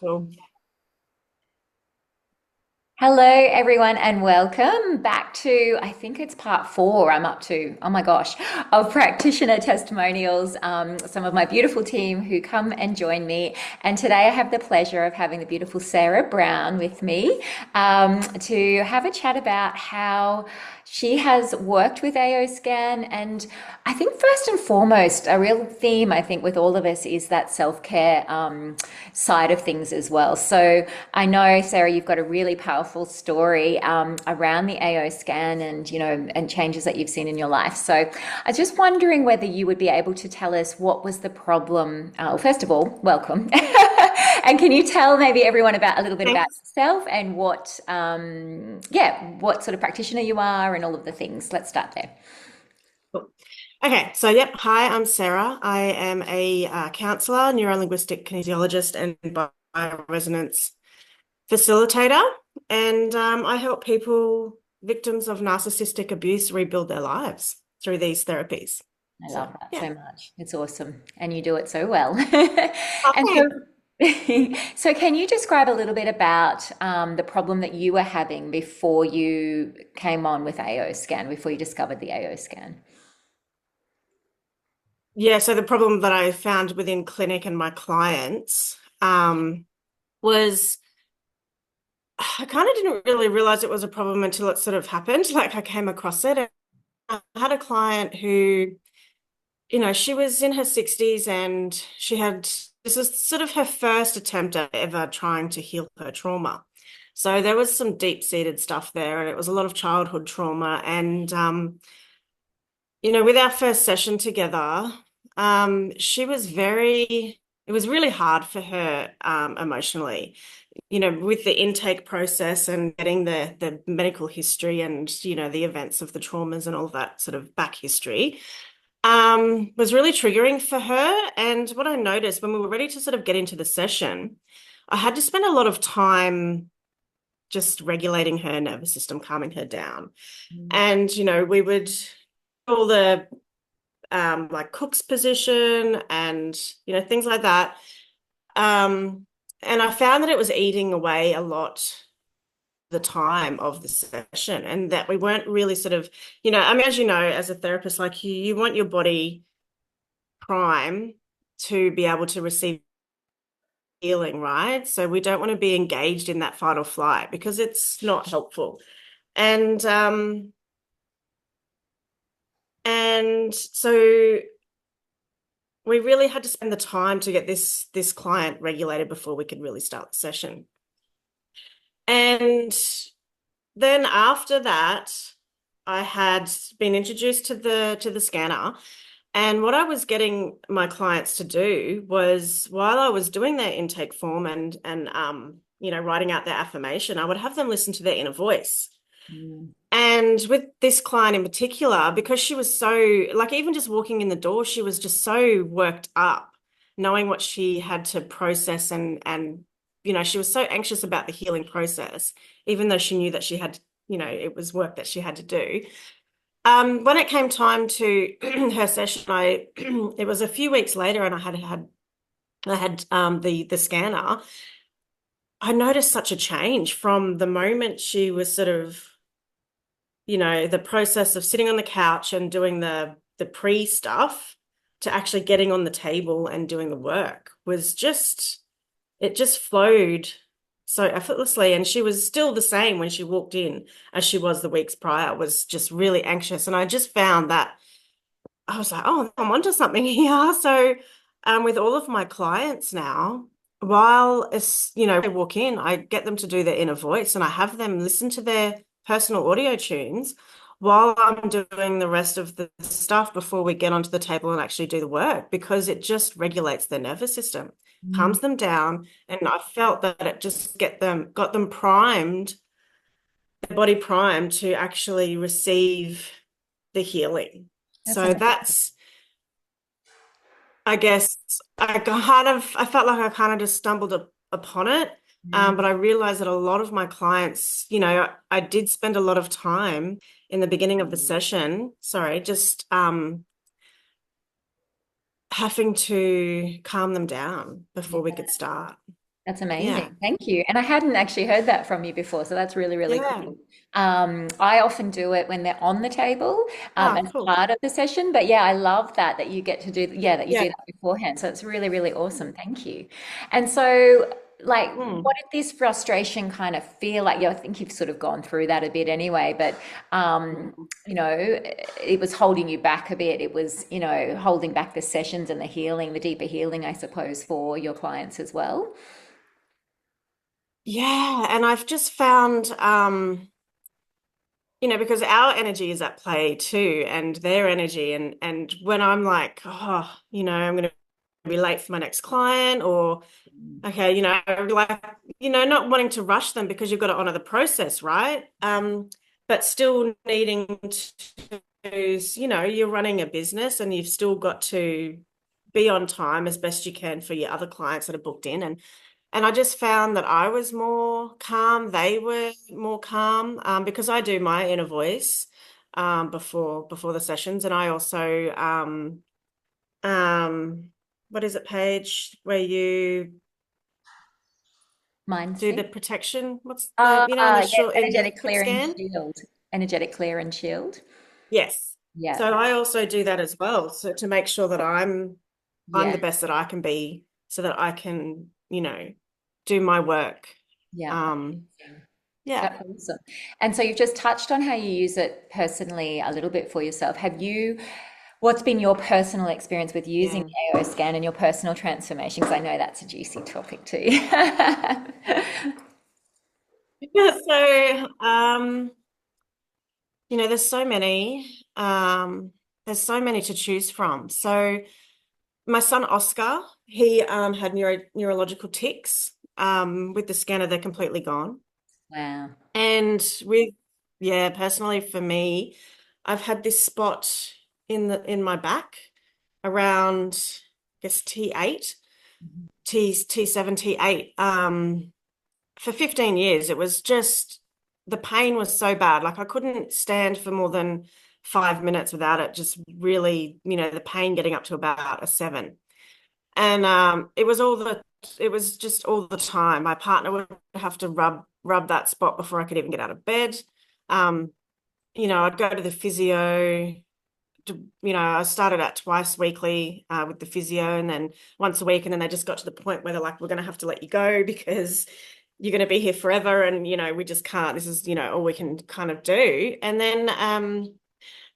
Cool. Hello, everyone, and welcome back to, I think it's part four. I'm up to, oh my gosh, of practitioner testimonials. Some of my beautiful team who come and join me. And today I have the pleasure of having the beautiful Sarah Brown with me to have a chat about how she has worked with AO Scan. And I think, first and foremost, a real theme, I think, with all of us is that self care side of things as well. So I know, Sarah, you've got a really powerful story around the AO scan and, and changes that you've seen in your life. So I was just wondering whether you would be able to tell us what was the problem. Well, first of all, welcome. And can you tell maybe everyone about a little bit about Thanks. yourself and what sort of practitioner you are and all of the things? Let's start there. Cool. Okay, so hi, I'm Sarah. I am a counselor, neurolinguistic kinesiologist, and bioresonance facilitator, and I help people, victims of narcissistic abuse, rebuild their lives through these therapies. I So, love that yeah. so much. It's awesome. And you do it so well. Oh, And thanks. so can you describe a little bit about the problem that you were having before you came on with AO scan, before you discovered the AO scan? Yeah, so the problem that I found within clinic and my clients was I kind of didn't really realize it was a problem until it sort of happened. Like I came across it. And I had a client who she was in her 60s and this was sort of her first attempt at ever trying to heal her trauma. So there was some deep-seated stuff there, and it was a lot of childhood trauma. And, with our first session together, it was really hard for her, emotionally, with the intake process and getting the medical history and, the events of the traumas and all that sort of back history was really triggering for her. And what I noticed when we were ready to sort of get into the session, I had to spend a lot of time just regulating her nervous system, calming her down. Mm. And, we would all the like Cook's position and, things like that. And I found that it was eating away a lot the time of the session and that we weren't really sort of, I mean, as you know, as a therapist, like you want your body prime to be able to receive healing, right? So we don't want to be engaged in that fight or flight because it's not helpful. And so we really had to spend the time to get this client regulated before we could really start the session. And then after that, I had been introduced to the scanner. And what I was getting my clients to do was while I was doing their intake form and writing out their affirmation, I would have them listen to their inner voice. Mm. And with this client in particular, because she was so, like, even just walking in the door, she was just so worked up, knowing what she had to process and she was so anxious about the healing process, even though she knew that she had, it was work that she had to do. When it came time to her session, I it was a few weeks later, and I had the scanner. I noticed such a change from the moment she was sort of, the process of sitting on the couch and doing the pre stuff to actually getting on the table and doing the work was just it just flowed so effortlessly. And she was still the same when she walked in as she was the weeks prior, was just really anxious. And I just found that I was like, oh, I'm onto something here. So, with all of my clients now, while they walk in, I get them to do their inner voice and I have them listen to their personal audio tunes while I'm doing the rest of the stuff before we get onto the table and actually do the work because it just regulates their nervous system, Mm. calms them down, and I felt that it just got them primed, their body primed to actually receive the healing. That's So amazing. that's I guess I felt like I kind of just stumbled upon it. But I realized that a lot of my clients, I did spend a lot of time in the beginning of the session, sorry, just having to calm them down before we could start. That's Yeah. amazing. Thank you. And I hadn't actually heard that from you before, so that's really, really Yeah. cool. I often do it when they're on the table Oh, as cool. part of the session. But yeah, I love that you get to do, yeah, that you Yeah. do that beforehand. So it's really, really awesome. Thank you. And so, like, Mm. what did this frustration kind of feel like? Yeah, I think you've sort of gone through that a bit anyway, but it was holding you back a bit. It was, holding back the sessions and the healing, the deeper healing, I suppose, for your clients as well. Yeah, and I've just found, because our energy is at play too, and their energy, and when I'm like, oh, I'm going to be late for my next client, or okay, like, not wanting to rush them because you've got to honor the process, right? But still needing to, you're running a business and you've still got to be on time as best you can for your other clients that are booked in. And I just found that I was more calm. They were more calm because I do my inner voice before the sessions, and I also what is it, Paige, where you do the Mindset. protection? What's the the Yes, short in the energetic quick clear and scan? shield. Energetic clear and shield. Yes. Yeah, So I also do that as well. So to make sure that I'm yeah, the best that I can be, so that I can do my work. yeah. Um, yeah. That's awesome. And so you've just touched on how you use it personally a little bit for yourself. What's been your personal experience with using Yeah. the AO scan and your personal transformation? Because I know that's a juicy topic too. Yeah, so there's so many. There's so many to choose from. So my son Oscar, he had neurological tics. With the scanner, they're completely gone. Wow. And yeah, personally for me, I've had this spot in my back around, I guess, T8, T7, T8. For 15 years, it was just the pain was so bad. Like I couldn't stand for more than 5 minutes without it just really, the pain getting up to about a 7. And it was just all the time. My partner would have to rub that spot before I could even get out of bed. Um, I'd go to the physio. I started out twice weekly with the physio, and then once a week, and then they just got to the point where they're like, "We're going to have to let you go because you're going to be here forever, and we just can't. This is all we can kind of do." And then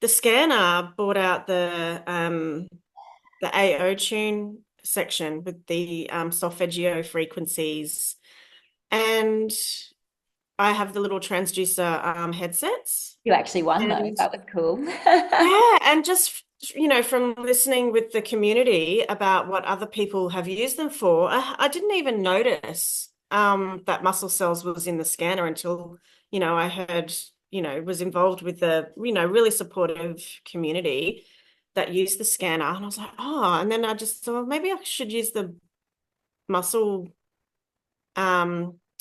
the scanner brought out the AO tune section with the solfeggio frequencies. And I have the little transducer headsets. You actually won those. And That was cool. yeah, and just, from listening with the community about what other people have used them for, I didn't even notice that muscle cells was in the scanner until, I heard, was involved with the, really supportive community that used the scanner. And I was like, oh, and then I just thought, well, maybe I should use the muscle, I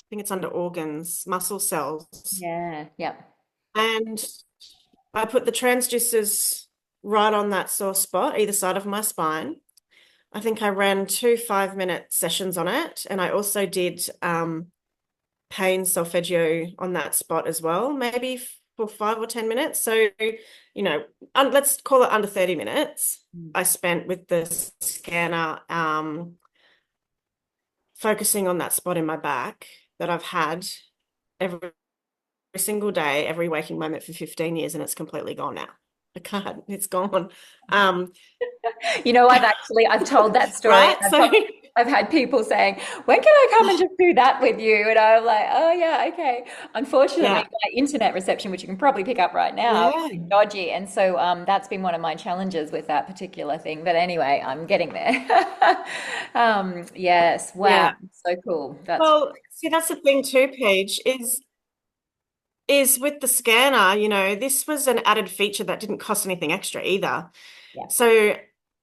think it's under organs, muscle cells. Yeah, yeah. And I put the transducers right on that sore spot, either side of my spine. I think I ran 2 5-minute sessions on it. And I also did pain solfeggio on that spot as well, maybe for 5 or 10 minutes. So, let's call it under 30 minutes. I spent with the scanner focusing on that spot in my back that I've had every single day, every waking moment for 15 years, and it's completely gone now. I can't, it's gone. Um, I've told that story right? and So, I've had people saying, when can I come and just do that with you? And I'm like, oh yeah, okay. Unfortunately, yeah, my internet reception, which you can probably pick up right now, is a yeah, bit dodgy. And so that's been one of my challenges with that particular thing. But anyway, I'm getting there. Yes, wow, yeah. so cool. That's Well, see, that's the thing too, Paige, is with the scanner, this was an added feature that didn't cost anything extra either. yeah. So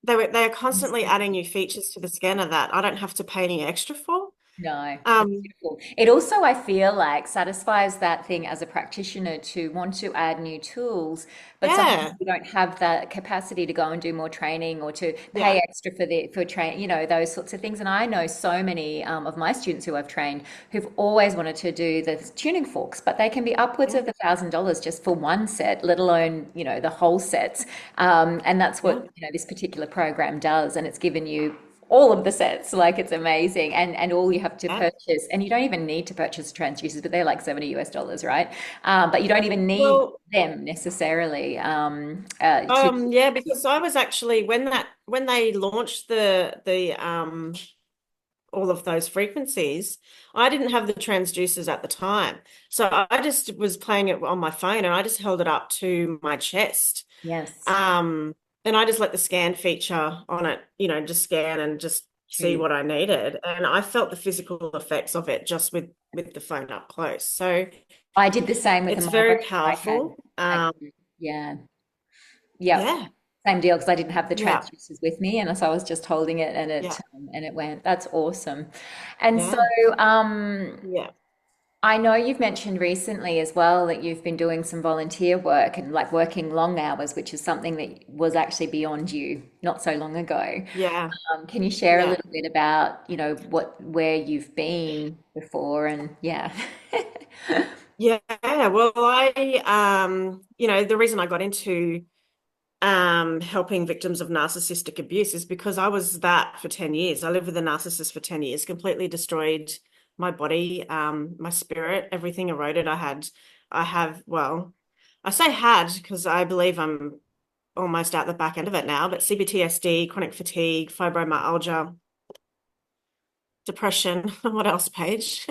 they're constantly adding new features to the scanner that I don't have to pay any extra for. No, it's Um, beautiful. It also, I feel like, satisfies that thing as a practitioner to want to add new tools, but sometimes yeah, we don't have the capacity to go and do more training or to yeah, pay extra for the for train, those sorts of things. And I know so many of my students who I've trained who've always wanted to do the tuning forks, but they can be upwards yeah, of $1,000 just for one set, let alone, the whole sets. And that's yeah. what, this particular program does, and it's given you all of the sets. Like, it's amazing. And all you have to Yeah. purchase, and you don't even need to purchase transducers, but they're like $70 US, right? But you don't even need Well, them necessarily to. yeah, because I was actually when they launched the all of those frequencies, I didn't have the transducers at the time. So I just was playing it on my phone and I just held it up to my chest. Yes. Um, and I just let the scan feature on it, just scan and just see True. what I needed. And I felt the physical effects of it just with the phone up close. So I did the same with the it's very migraine I had. powerful. Yeah. Yep. Yeah, Same deal, because I didn't have the yeah, transducers with me, and so I was just holding it, and yeah, it went. That's awesome. And so, yeah, um, yeah, I know you've mentioned recently as well that you've been doing some volunteer work and like working long hours, which is something that was actually beyond you not so long ago. yeah, Can you share a yeah. little bit about, where you've been before, and yeah. Yeah, well, the reason I got into helping victims of narcissistic abuse is because I was that for 10 years. I lived with a narcissist for 10 years, completely destroyed my body, my spirit, everything eroded. Well, I say had because I believe I'm almost out the back end of it now, but CBTSD, chronic fatigue, fibromyalgia, depression, what else, Paige?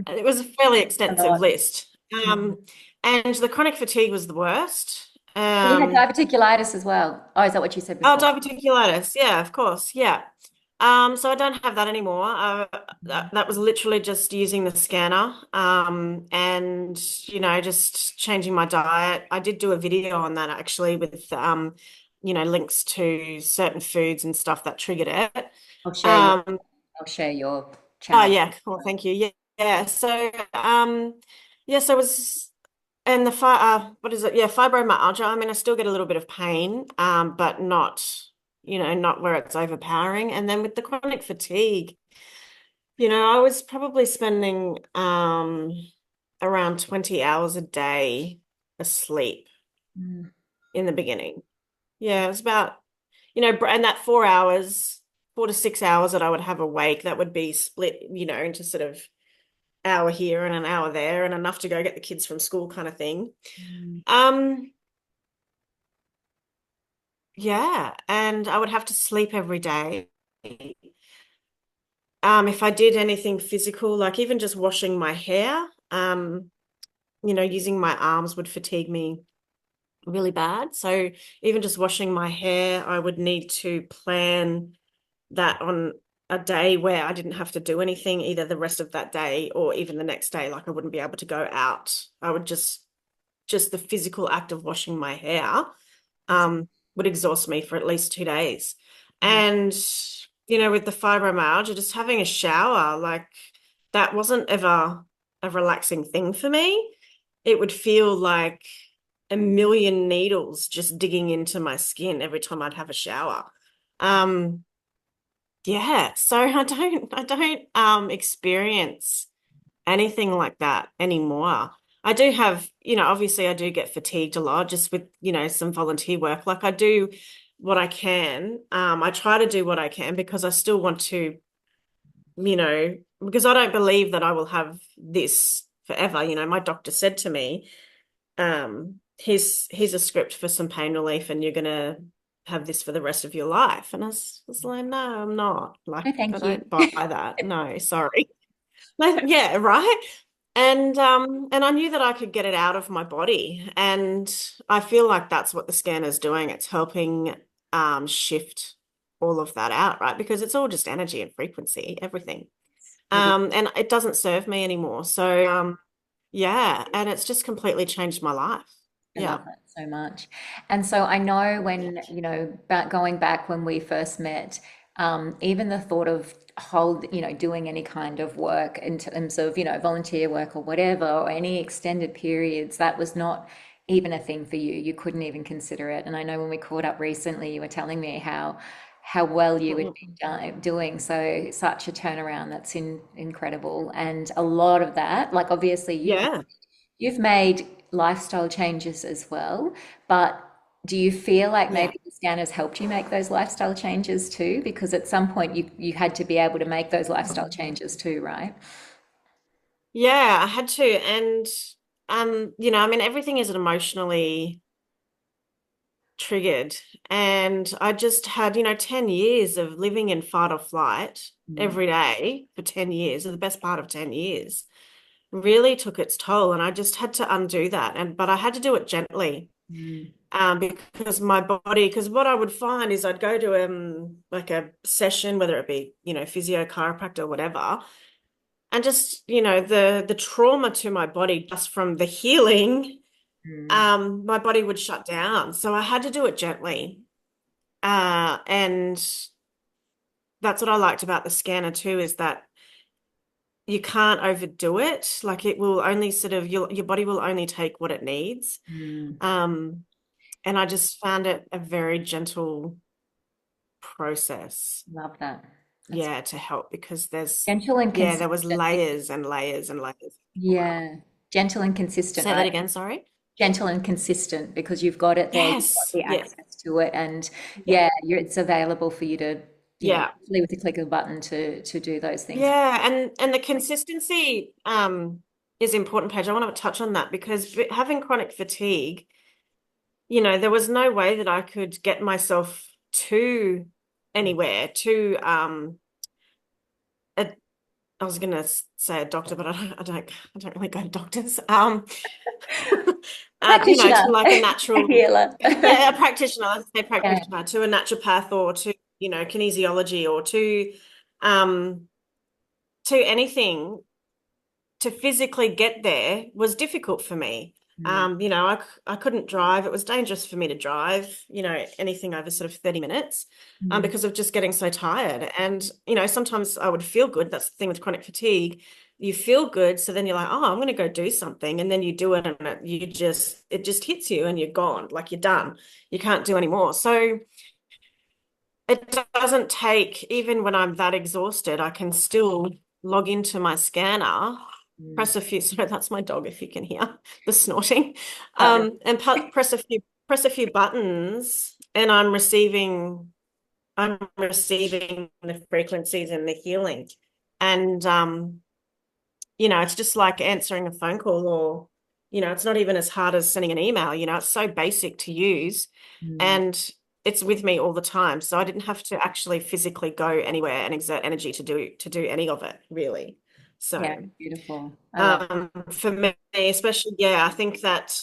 It was a fairly A extensive lot. list. And the chronic fatigue was the worst. And you had diverticulitis as well. Oh, is that what you said Oh, before? diverticulitis. Yeah, of course. Yeah. So I don't have that anymore. That was literally just using the scanner, and just changing my diet. I did do a video on that actually with links to certain foods and stuff that triggered it. I'll share your Um, I'll share your oh channel. yeah, cool. Thank you. Yeah, yeah. So it was. And what is it? Yeah, fibromyalgia. I mean, I still get a little bit of pain, but not where it's overpowering. And then with the chronic fatigue, I was probably spending around 20 hours a day asleep Mm. in the beginning. Yeah, it was about, and that 4 hours, 4 to 6 hours that I would have awake, that would be split, into sort of hour here and an hour there, and enough to go get the kids from school kind of thing. Mm. Um, Yeah, and I would have to sleep every day. If I did anything physical, like even just washing my hair, using my arms would fatigue me really bad. So even just washing my hair, I would need to plan that on a day where I didn't have to do anything either the rest of that day or even the next day. Like I wouldn't be able to go out. I would just the physical act of washing my hair That's would exhaust me for at least 2 days. yeah. And, with the fibromyalgia, just having a shower, like that wasn't ever a relaxing thing for me. It would feel like a million needles just digging into my skin every time I'd have a shower. Um, yeah, so I don't experience anything like that anymore. I do have, obviously I do get fatigued a lot just with, some volunteer work. Like I do what I can. I try to do what I can because I still want to, because I don't believe that I will have this forever. My doctor said to me, here's a script for some pain relief and you're gonna have this for the rest of your life. And I was like, no, I'm not. Like, No, I thank you. don't buy that. No, sorry. Like, yeah, right. And I knew that I could get it out of my body. And I feel like that's what the scanner's doing. It's helping shift all of that out, right? Because it's all just energy and frequency, everything. It is. And it doesn't serve me anymore. So yeah, and it's just completely changed my life. I Yeah. love that so much. And so I know Yeah. when, going back when we first met, Even the thought of doing any kind of work in terms of, volunteer work or whatever, or any extended periods, that was not even a thing for you. You couldn't even consider it. And I know when we caught up recently, you were telling me how well you would be doing. So such a turnaround. That's incredible. And a lot of that, like obviously Yeah. you've made lifestyle changes as well, but do you feel like Yeah. maybe the scan has helped you make those lifestyle changes too? Because at some point you had to be able to make those lifestyle changes too, right? Yeah, I had to. And I mean, everything is emotionally triggered. And I just had, 10 years of living in fight or flight Mm, every day for 10 years, or the best part of 10 years, really took its toll. And I just had to undo that. But I had to do it gently. mm, Because my body, because what I would find is I'd go to like a session, whether it be, physio, chiropractor, or whatever, and just, the trauma to my body just from the healing, mm, my body would shut down. So I had to do it gently. And that's what I liked about the scanner too, is that you can't overdo it. Like it will only sort of your body will only take what it needs. mm. Um, and I just found it a very gentle process. Love that. That's Yeah, to help because gentle and there was consistent. layers and layers and layers. Yeah, gentle and consistent, Say that right? again, sorry. Gentle and consistent because you've got it there, you've got Yes. the Yeah. access to it, and Yeah. yeah, it's available for you to, Yeah. literally with the click of a button to do those things. Yeah, and the consistency is important, Paige. I want to touch on that because having chronic fatigue, there was no way that I could get myself to anywhere, to a, I was gonna say a doctor, but I don't really go to doctors. Practitioner, To like a a natural, healer. yeah, a practitioner, let's say Yeah. practitioner, to a naturopath or to, kinesiology or um, to anything to physically get there was difficult for me. Mm, I couldn't drive. It was dangerous for me to drive, anything over sort of 30 minutes, mm, because of just getting so tired. And, sometimes I would feel good. That's the thing with chronic fatigue. You feel good. So then you're like, oh, I'm going to go do something. And then you do it and it just hits you and you're gone. Like you're done. You can't do anymore. So it doesn't take, even when I'm that exhausted, I can still log into my scanner, mm. press a few, sorry, that's my dog if you can hear the snorting, Partner. and press a few buttons, and I'm receiving the frequencies and the healing. And it's just like answering a phone call, or, it's not even as hard as sending an email, it's so basic to use. Mm. And it's with me all the time. So I didn't have to actually physically go anywhere and exert energy to do any of it, really. Yeah, So beautiful. I love it. for me, especially, yeah, I think that,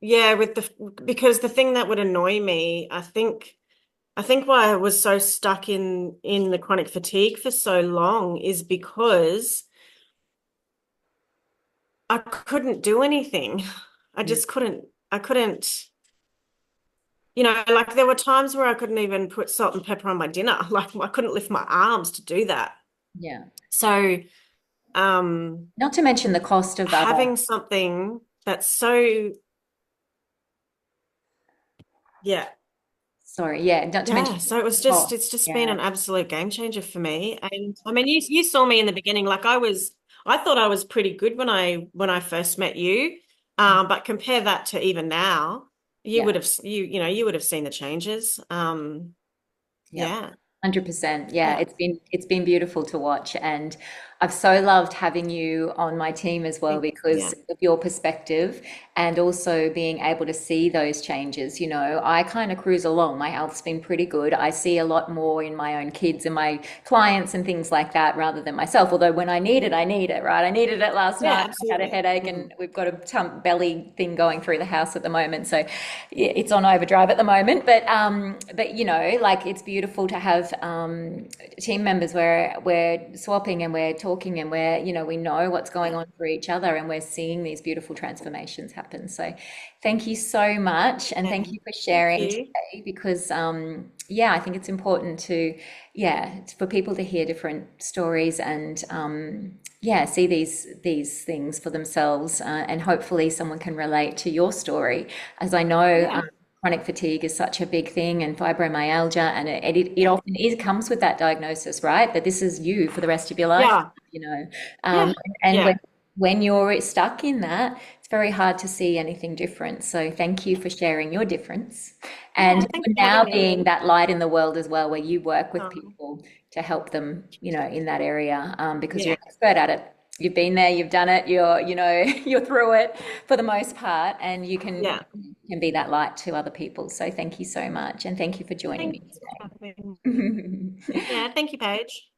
yeah, because the thing that would annoy me, I think why I was so stuck in the chronic fatigue for so long is because I couldn't do anything. I Mm. just I couldn't, like there were times where I couldn't even put salt and pepper on my dinner. Like I couldn't lift my arms to do that. Yeah. So, um, Not to mention the cost of other. having something that's so, yeah, Sorry, yeah, not to mention yeah. So cost. it's just been Yeah. an absolute game changer for me. And I mean, you saw me in the beginning, like I thought I was pretty good when I first met you. But compare that to even now, you Yeah. would have, you would have seen the changes. Yep. Yeah. 100%. Yeah, Yeah. it's been beautiful to watch, and I've so loved having you on my team as well Yeah. because of your perspective and also being able to see those changes. I kind of cruise along. My health's been pretty good. I see a lot more in my own kids and my clients and things like that rather than myself. Although when I need it, right? I needed it last Yeah, night. I had a absolutely. headache and we've got a belly thing going through the house at the moment. So yeah, it's on overdrive at the moment, but like it's beautiful to have team members where we're swapping and we're talking and we know what's going Yeah. on for each other and we're seeing these beautiful transformations happen. So thank you so much and Yeah. thank you for Thank sharing you. today because yeah, I think it's important to, yeah, it's for people to hear different stories and yeah, see these things for themselves, and hopefully someone can relate to your story, as I know. Yeah, Chronic fatigue is such a big thing, and fibromyalgia, and it yeah, often is comes with that diagnosis, right? That this is you for the rest of your life, yeah, you know. yeah, And yeah. when you're stuck in that, it's very hard to see anything different. So thank you for sharing your difference, and Yeah, thanks for for now having me. being that light in the world as well, where you work with Um, people to help them, in that area, because you're yeah, an expert at it. You've been there, you've done it, you're through it for the most part, and yeah. you can be that light to other people. So thank you so much, and thank you for joining me Thanks for having me. today. Yeah, thank you, Paige.